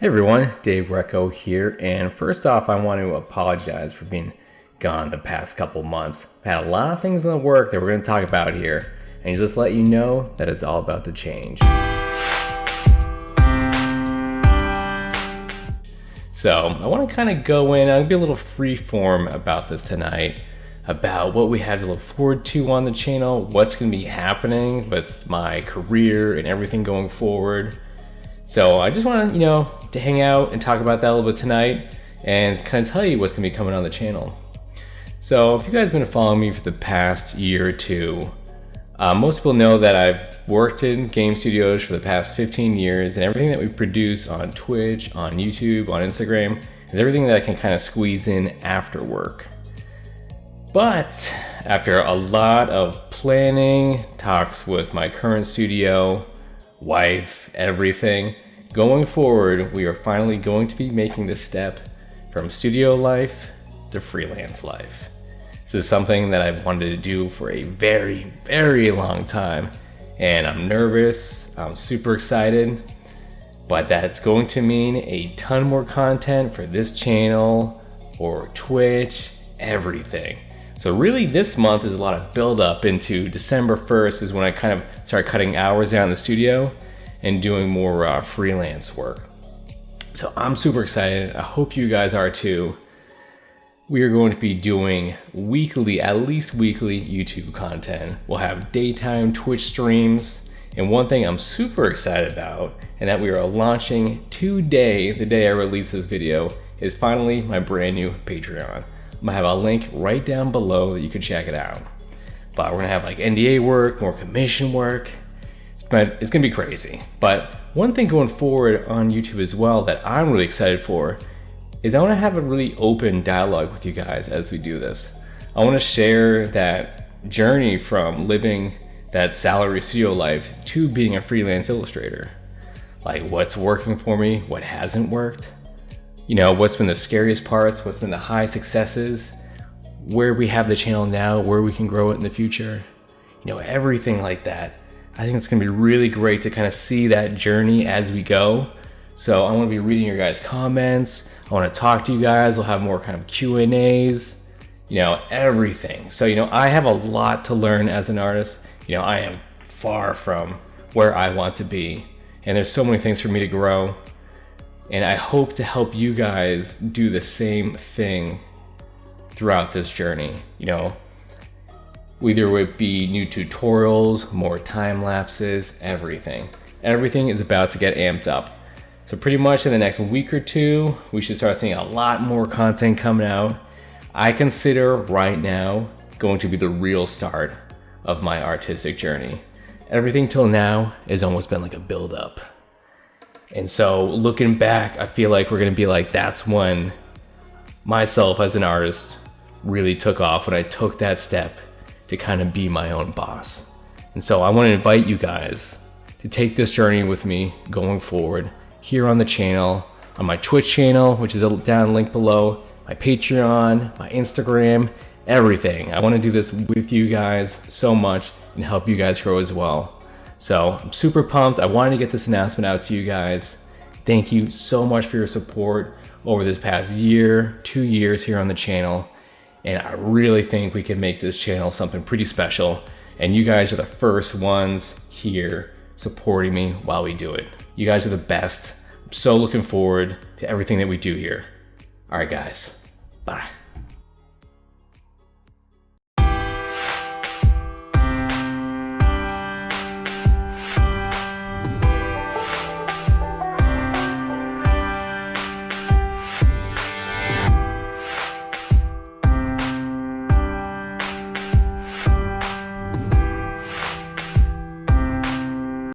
Hey everyone, Dave Greco here, and first off I want to apologize for being gone the past couple months. I've had a lot of things in the work that we're going to talk about here, and just let you know that it's all about to change. So I want to kind of go in, I'll be a little free form about this tonight, about what we have to look forward to on the channel, what's going to be happening with my career and everything going forward. So I just want to hang out and talk about that a little bit tonight and kind of tell you what's going to be coming on the channel. So if you guys have been following me for the past year or two, most people know that I've worked in game studios for the past 15 years, and everything that we produce on Twitch, on YouTube, on Instagram is everything that I can kind of squeeze in after work. But after a lot of planning, talks with my current studio, wife, everything, going forward, we are finally going to be making the step from studio life to freelance life. This is something that I've wanted to do for a very, very long time, and I'm nervous, I'm super excited, but that's going to mean a ton more content for this channel, or Twitch, everything. So really this month is a lot of build up into December 1st is when I kind of start cutting hours out in the studio and doing more freelance work. So I'm super excited. I hope you guys are too. We are going to be doing weekly, at least weekly YouTube content. We'll have daytime Twitch streams. And one thing I'm super excited about, and that we are launching today, the day I release this video, is finally my brand new Patreon. I'm gonna have a link right down below that you can check it out. But we're gonna have like NDA work, more commission work. It's gonna be crazy. But one thing going forward on YouTube as well that I'm really excited for is I wanna have a really open dialogue with you guys as we do this. I wanna share that journey from living that salary studio life to being a freelance illustrator. Like what's working for me, what hasn't worked. What's been the scariest parts, what's been the high successes, where we have the channel now, where we can grow it in the future, everything like that. I think it's gonna be really great to kind of see that journey as we go. So I wanna be reading your guys' comments, I wanna talk to you guys, we'll have more kind of Q&As, everything. So, I have a lot to learn as an artist. I am far from where I want to be, and there's so many things for me to grow. And I hope to help you guys do the same thing throughout this journey. Whether it be new tutorials, more time lapses, everything. Everything is about to get amped up. So pretty much in the next week or two, we should start seeing a lot more content coming out. I consider right now going to be the real start of my artistic journey. Everything till now has almost been like a build up. And so looking back, I feel like we're gonna be like, that's when myself as an artist really took off, when I took that step to kind of be my own boss. And so I wanna invite you guys to take this journey with me going forward here on the channel, on my Twitch channel, which is down link below, my Patreon, my Instagram, everything. I wanna do this with you guys so much and help you guys grow as well. So I'm super pumped. I wanted to get this announcement out to you guys. Thank you so much for your support over this past year, 2 years here on the channel. And I really think we can make this channel something pretty special. And you guys are the first ones here supporting me while we do it. You guys are the best. I'm so looking forward to everything that we do here. All right, guys. Bye.